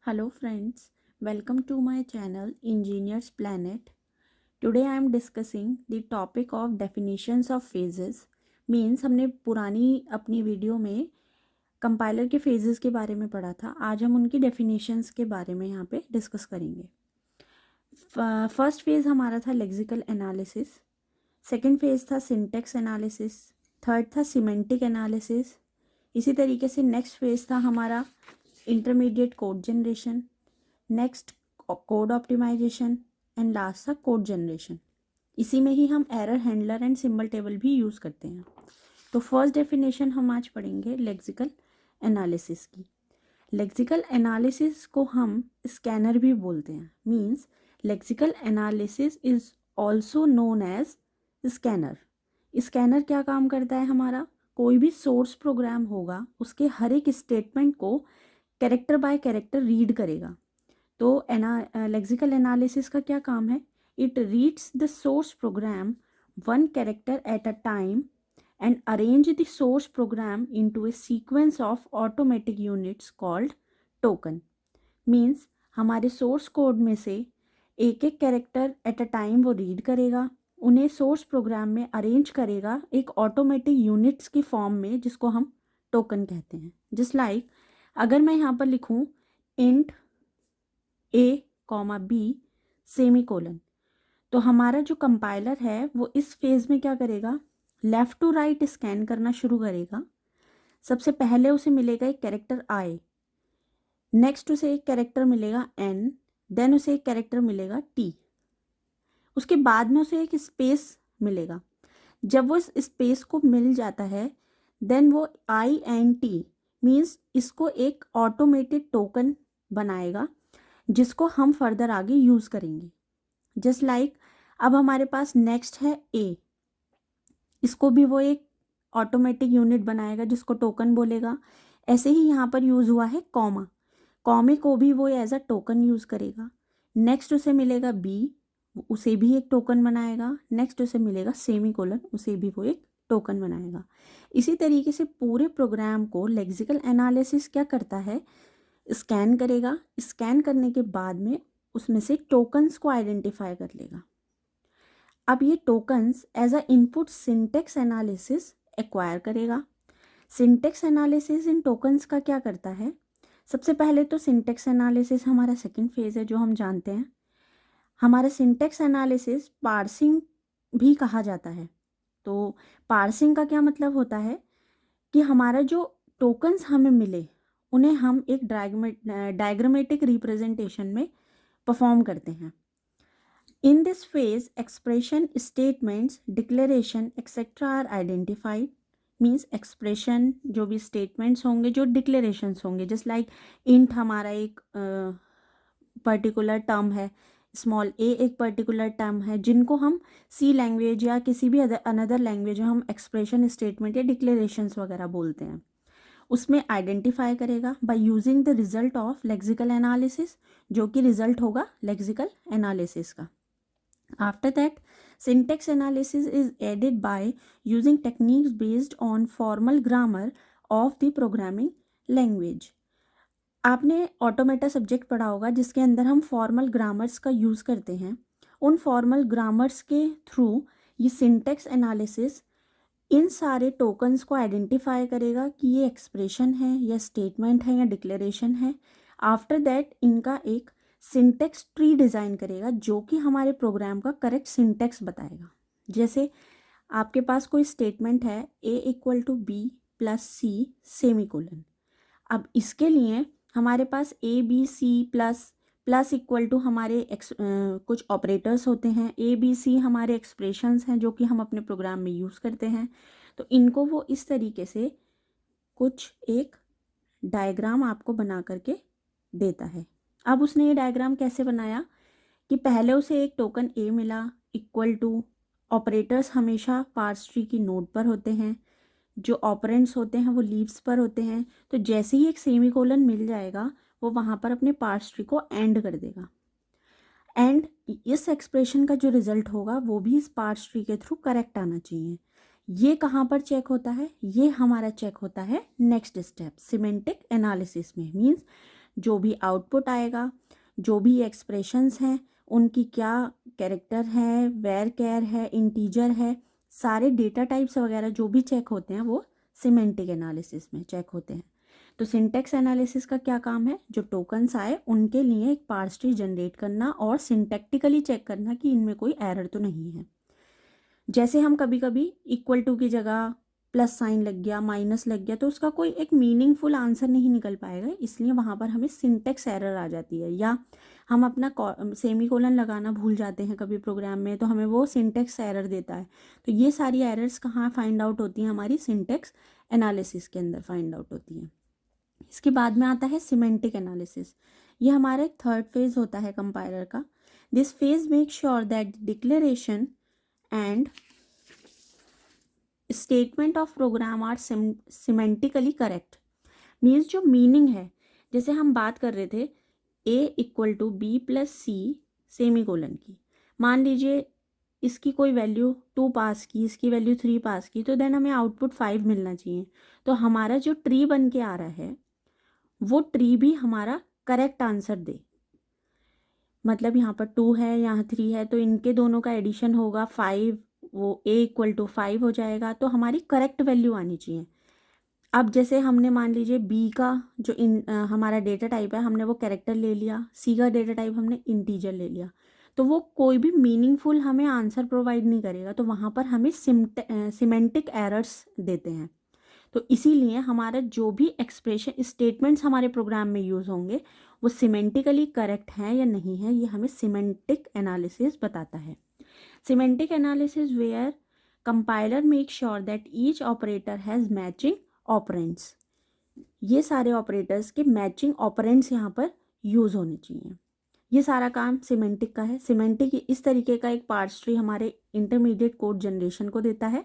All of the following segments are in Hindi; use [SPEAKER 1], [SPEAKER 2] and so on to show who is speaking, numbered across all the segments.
[SPEAKER 1] Hello friends, welcome to my channel Engineers Planet. Today I am discussing the topic of definitions of phases. Means हमने पुरानी अपनी वीडियो में कंपाइलर के फेजेस के बारे में पढ़ा था. आज हम उनकी डेफिनेशंस के बारे में यहाँ पे डिस्कस करेंगे. फर्स्ट फेज़ हमारा था लेक्सिकल एनालिसिस, सेकंड फेज़ था सिंटेक्स एनालिसिस, थर्ड था सिमेंटिक एनालिसिस. इसी तरीके से नेक्स्ट फेज़ था हमारा intermediate code generation, next code optimisation and last था कोड जनरेशन. इसी में ही हम error handler and symbol table भी यूज़ करते हैं. तो फर्स्ट डेफिनेशन हम आज पढ़ेंगे लेक्सिकल एनालिसिस की. लेक्सिकल एनालिसिस को हम स्कैनर भी बोलते हैं. Means lexical analysis is also known as scanner. Scanner क्या काम करता है हमारा? कोई भी सोर्स प्रोग्राम होगा उसके हर एक स्टेटमेंट को कैरेक्टर बाय कैरेक्टर रीड करेगा. तो लेक्सिकल एनालिसिस का क्या काम है? It reads the source programme one character at a time and arrange the source programme into A sequence of automatic units called token. Means हमारे सोर्स कोड में से एक एक कैरेक्टर एट अ टाइम वो रीड करेगा, उन्हें सोर्स प्रोग्राम में अरेंज करेगा एक ऑटोमेटिक यूनिट्स की फॉर्म में, जिसको हम टोकन कहते हैं. जस्ट लाइक अगर मैं यहाँ पर लिखूँ इंट ए कॉमा बी सेमी कोलन, तो हमारा जो कंपाइलर है वो इस फेज़ में क्या करेगा? लेफ़्ट टू राइट स्कैन करना शुरू करेगा. सबसे पहले उसे मिलेगा एक कैरेक्टर आई, नेक्स्ट उसे एक कैरेक्टर मिलेगा एन, देन उसे एक कैरेक्टर मिलेगा टी, उसके बाद में उसे एक स्पेस मिलेगा. जब वो इस स्पेस को मिल जाता है देन वो आई एन टी मीन्स इसको एक ऑटोमेटेड टोकन बनाएगा जिसको हम फर्दर आगे यूज़ करेंगे. जस्ट लाइक अब हमारे पास नेक्स्ट है ए, इसको भी वो एक ऑटोमेटिक यूनिट बनाएगा जिसको टोकन बोलेगा. ऐसे ही यहाँ पर यूज़ हुआ है कॉमा, कॉमे को भी वो एज अ टोकन यूज़ करेगा. नेक्स्ट उसे मिलेगा बी, उसे भी एक टोकन बनाएगा. नेक्स्ट उसे मिलेगा सेमी कोलन, उसे भी वो एक टोकन बनाएगा. इसी तरीके से पूरे प्रोग्राम को लेक्सिकल एनालिसिस क्या करता है? स्कैन करेगा. स्कैन करने के बाद में उसमें से टोकन्स को आइडेंटिफाई कर लेगा. अब ये tokens as a input syntax analysis acquire करेगा. सिंटेक्स एनालिसिस इन टोकन्स का क्या करता है? सबसे पहले तो सिंटेक्स एनालिसिस हमारा सेकंड फेज़ है जो हम जानते हैं. हमारा सिंटेक्स एनालिसिस पार्सिंग भी कहा जाता है. तो पार्सिंग का क्या मतलब होता है कि हमारा जो टोकन्स हमें मिले उन्हें हम एक डायग्रामेटिक रिप्रेजेंटेशन में परफॉर्म करते हैं. In this phase expression, statements, declaration etcetera are identified. Means expression जो भी स्टेटमेंट्स होंगे, जो डिक्लेरेशंस होंगे, जस्ट लाइक इंट हमारा एक पर्टिकुलर टर्म है, स्मॉल ए एक पर्टिकुलर टर्म है, जिनको हम सी लैंग्वेज या किसी भी अनदर लैंग्वेज में हम एक्सप्रेशन, स्टेटमेंट या डिक्लेरेशंस वगैरह बोलते हैं, उसमें आइडेंटिफाई करेगा by using the result of lexical analysis, जो कि रिजल्ट होगा लेक्सिकल एनालिसिस का. After that syntax analysis is aided by using techniques based on formal grammar of the programming language. आपने ऑटोमेटा सब्जेक्ट पढ़ा होगा जिसके अंदर हम फॉर्मल ग्रामर्स का यूज़ करते हैं. उन फॉर्मल ग्रामर्स के थ्रू ये सिंटेक्स एनालिसिस इन सारे टोकन्स को आइडेंटिफाई करेगा कि ये एक्सप्रेशन है या स्टेटमेंट है या डिक्लेरेशन है. आफ्टर दैट इनका एक सिंटेक्स ट्री डिज़ाइन करेगा जो कि हमारे प्रोग्राम का करेक्ट सिंटेक्स बताएगा. जैसे आपके पास कोई स्टेटमेंट है A equal to B plus C semicolon. अब इसके लिए हमारे पास A B C plus plus equal to हमारे कुछ ऑपरेटर्स होते हैं. ए बी सी हमारे एक्सप्रेशंस हैं जो कि हम अपने प्रोग्राम में यूज़ करते हैं. तो इनको वो इस तरीके से कुछ एक डायग्राम आपको बना करके देता है. अब उसने ये डायग्राम कैसे बनाया कि पहले उसे एक टोकन ए मिला इक्वल टू, ऑपरेटर्स हमेशा पार्स ट्री की नोड पर होते हैं, जो ऑपरेंड्स होते हैं वो लीव्स पर होते हैं. तो जैसे ही एक सेमी कोलन मिल जाएगा वो वहाँ पर अपने पार्स ट्री को एंड कर देगा. एंड इस एक्सप्रेशन का जो रिजल्ट होगा वो भी इस पार्स ट्री के थ्रू करेक्ट आना चाहिए. ये कहाँ पर चेक होता है? ये हमारा चेक होता है नेक्स्ट स्टेप सिमेंटिक एनालिसिस में. मीन्स जो भी आउटपुट आएगा, जो भी एक्सप्रेशंस हैं उनकी क्या कैरेक्टर है, वेर केयर है, इंटीजर है, सारे डेटा टाइप्स वगैरह जो भी चेक होते हैं वो सिमेंटिक एनालिसिस में चेक होते हैं। तो सिंटेक्स एनालिसिस का क्या काम है, जो टोकन्स आए उनके लिए एक पार्स ट्री जनरेट करना और सिंटैक्टिकली चेक करना कि इनमें कोई एरर तो नहीं है। जैसे हम कभी कभी इक्वल टू की जगह प्लस साइन लग गया, माइनस लग गया, तो उसका कोई एक मीनिंगफुल आंसर नहीं निकल पाएगा, इसलिए वहाँ पर हमें सिंटेक्स एरर आ जाती है। या हम अपना सेमी कोलन लगाना भूल जाते हैं कभी प्रोग्राम में, तो हमें वो सिंटेक्स एरर देता है। तो ये सारी एरर्स कहाँ फाइंड आउट होती हैं, हमारी सिंटेक्स एनालिसिस के अंदर फाइंड आउट होती हैं। इसके बाद में आता है सिमेंटिक एनालिसिस। ये हमारा एक थर्ड फेज होता है कंपाइलर का। This phase make sure that declaration and statement of program are semantically correct. Means जो मीनिंग है, जैसे हम बात कर रहे थे a equal to B plus C semicolon की, मान लीजिए इसकी कोई वैल्यू 2 पास की, इसकी वैल्यू 3 पास की, तो देन हमें आउटपुट 5 मिलना चाहिए। तो हमारा जो ट्री बन के आ रहा है वो ट्री भी हमारा करेक्ट आंसर दे। मतलब यहाँ पर 2 है, यहाँ 3 है, तो इनके दोनों का एडिशन होगा 5, वो a इक्वल टू 5 हो जाएगा। तो हमारी करेक्ट वैल्यू आनी चाहिए। अब जैसे हमने मान लीजिए बी का जो हमारा डेटा टाइप है, हमने वो कैरेक्टर ले लिया, सी का डेटा टाइप हमने इंटीजर ले लिया, तो वो कोई भी मीनिंगफुल हमें आंसर प्रोवाइड नहीं करेगा, तो वहाँ पर हमें सिमेंटिक एरर्स देते हैं। तो इसीलिए हमारा जो भी एक्सप्रेशन स्टेटमेंट्स हमारे प्रोग्राम में यूज़ होंगे वो सिमेंटिकली करेक्ट हैं या नहीं है, ये हमें सिमेंटिक एनालिसिस बताता है। Semantic analysis where compiler make sure that each operator has matching operands. ये सारे ऑपरेटर्स के मैचिंग ऑपरेंड्स यहाँ पर यूज़ होने चाहिए। ये सारा काम सिमेंटिक का है। सिमेंटिक इस तरीके का एक पार्स ट्री हमारे इंटरमीडिएट कोड जनरेशन को देता है।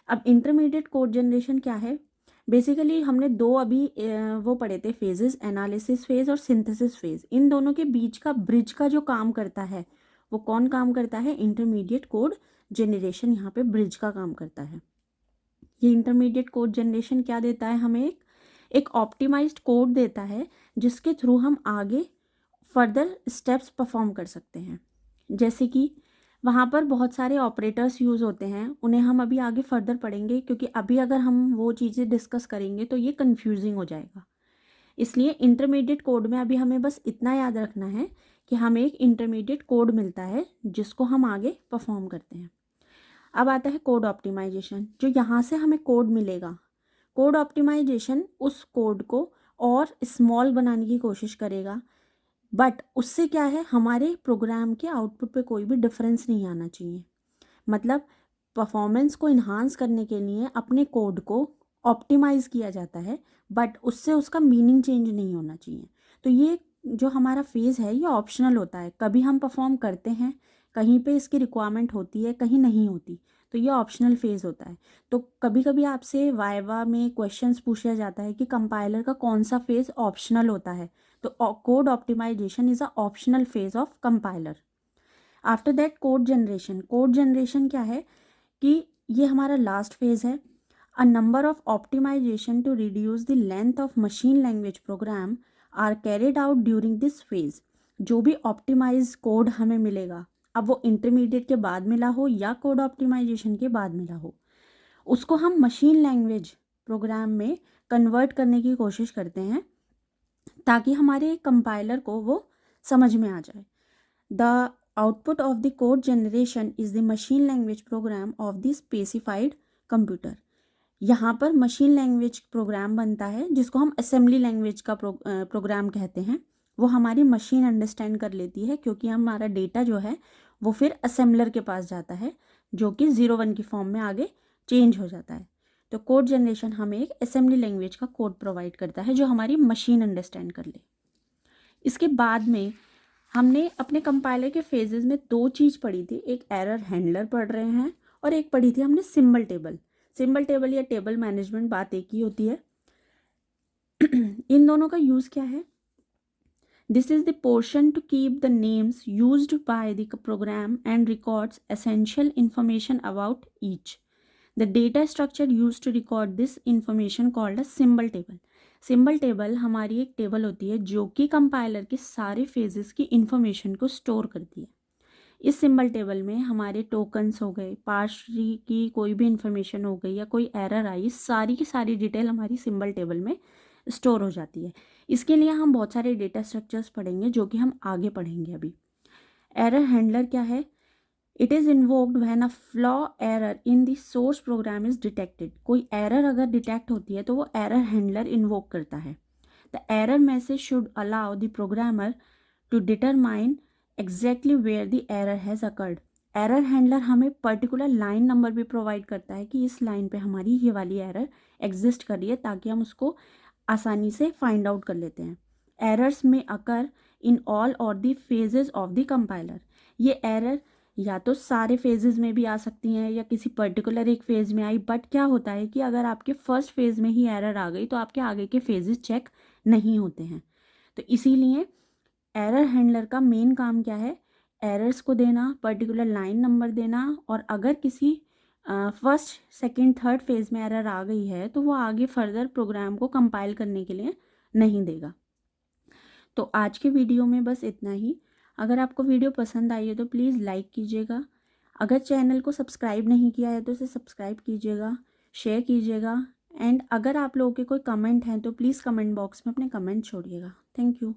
[SPEAKER 1] अब इंटरमीडिएट कोड जनरेशन क्या है, बेसिकली हमने दो अभी वो पढ़े थे फेजेस, एनालिसिस फेज और सिंथेसिस फेज। इन दोनों के बीच का ब्रिज का जो काम करता है वो कौन काम करता है, इंटरमीडिएट कोड जनरेशन यहाँ पे ब्रिज का काम करता है। ये इंटरमीडिएट कोड जनरेशन क्या देता है, हमें एक ऑप्टिमाइज्ड कोड देता है जिसके थ्रू हम आगे फर्दर स्टेप्स परफॉर्म कर सकते हैं। जैसे कि वहाँ पर बहुत सारे ऑपरेटर्स यूज़ होते हैं, उन्हें हम अभी आगे फर्दर पढ़ेंगे, क्योंकि अभी अगर हम वो चीज़ें डिस्कस करेंगे तो ये कंफ्यूजिंग हो जाएगा। इसलिए इंटरमीडिएट कोड में अभी हमें बस इतना याद रखना है कि हमें एक इंटरमीडिएट कोड मिलता है जिसको हम आगे परफॉर्म करते हैं। अब आता है कोड ऑप्टिमाइजेशन। जो यहाँ से हमें कोड मिलेगा, कोड ऑप्टिमाइजेशन उस कोड को और स्मॉल बनाने की कोशिश करेगा, बट उससे क्या है, हमारे प्रोग्राम के आउटपुट पे कोई भी डिफरेंस नहीं आना चाहिए। मतलब परफॉर्मेंस को इन्हांस करने के लिए अपने कोड को ऑप्टिमाइज़ किया जाता है, बट उससे उसका मीनिंग चेंज नहीं होना चाहिए। तो ये जो हमारा फेज़ है ये ऑप्शनल होता है, कभी हम परफॉर्म करते हैं, कहीं पे इसकी रिक्वायरमेंट होती है, कहीं नहीं होती, तो ये ऑप्शनल फेज़ होता है। तो कभी कभी आपसे वाइवा में क्वेश्चंस पूछा जाता है कि कंपाइलर का कौन सा फेज़ ऑप्शनल होता है, तो code optimisation is a optional phase of compiler. After that code generation. Code generation क्या है कि ये हमारा लास्ट फेज़ है। A number of optimisation to reduce the length of machine language program are carried out during this phase. जो भी ऑप्टिमाइज कोड हमें मिलेगा, अब वो इंटरमीडिएट के बाद मिला हो या कोड ऑप्टिमाइजेशन के बाद मिला हो, उसको हम मशीन लैंग्वेज प्रोग्राम में कन्वर्ट करने की कोशिश करते हैं ताकि हमारे कंपाइलर को वो समझ में आ जाए। The output of the code generation is the machine language programme of the specified computer. यहाँ पर मशीन लैंग्वेज प्रोग्राम बनता है जिसको हम असेंबली लैंग्वेज का प्रोग्राम कहते हैं। वो हमारी मशीन अंडरस्टैंड कर लेती है, क्योंकि हमारा डेटा जो है वो फिर असेंबलर के पास जाता है, जो कि 0-1 की फॉर्म में आगे चेंज हो जाता है। तो कोड जनरेशन हमें एक असेंबली लैंग्वेज का कोड प्रोवाइड करता है जो हमारी मशीन अंडरस्टैंड कर ले। इसके बाद में हमने अपने कंपाइलर के फेजेस में दो चीज़ पढ़ी थी, एक एरर हैंडलर पढ़ रहे हैं और एक पढ़ी थी हमने सिंबल टेबल। सिंबल टेबल या टेबल मैनेजमेंट बात एक ही होती है। इन दोनों का यूज़ क्या है, this is the portion to keep the names used by the program and records essential information about each. The data structure used to record this information called a symbol table. Symbol table हमारी एक टेबल होती है जो कि कंपाइलर के सारे फेजेस की इंफॉर्मेशन को स्टोर करती है। इस सिंबल टेबल में हमारे टोकन्स हो गए, पार्शरी की कोई भी इंफॉर्मेशन हो गई या कोई एरर आई, सारी की सारी डिटेल हमारी सिंबल टेबल में स्टोर हो जाती है। इसके लिए हम बहुत सारे डेटा स्ट्रक्चर्स पढ़ेंगे जो कि हम आगे पढ़ेंगे अभी। एरर हैंडलर क्या है? It is invoked when a flaw error in the source program is detected. कोई एरर अगर डिटेक्ट होती है तो वो एरर हैंडलर इन्वोक करता है। The error message should allow the programmer to determine exactly where the error has occurred. Error handler हमें पर्टिकुलर लाइन नंबर भी प्रोवाइड करता है कि इस लाइन पे हमारी ये वाली एरर एग्जिस्ट कर रही है, ताकि हम उसको आसानी से फाइंड आउट कर लेते हैं। एरर्स में अकर इन ऑल और the phases of the compiler. ये एरर या तो सारे फेजेस में भी आ सकती हैं या किसी पर्टिकुलर एक फेज में आई, बट क्या होता है कि अगर आपके फर्स्ट फेज में ही एरर आ गई तो आपके आगे के फेजेस चेक नहीं होते हैं। तो इसीलिए एरर हैंडलर का मेन काम क्या है? एरर्स को देना, पर्टिकुलर लाइन नंबर देना, और अगर किसी फर्स्ट सेकंड थर्ड फेज में एरर आ गई है तो वो आगे फर्दर प्रोग्राम को कंपाइल करने के लिए नहीं देगा। तो आज के वीडियो में बस इतना ही। अगर आपको वीडियो पसंद आई है तो प्लीज़ लाइक कीजिएगा। अगर चैनल को सब्सक्राइब नहीं किया है तो इसे सब्सक्राइब कीजिएगा, शेयर कीजिएगा, एंड अगर आप लोगों के कोई कमेंट हैं तो प्लीज़ कमेंट बॉक्स में अपने कमेंट छोड़िएगा। Thank you.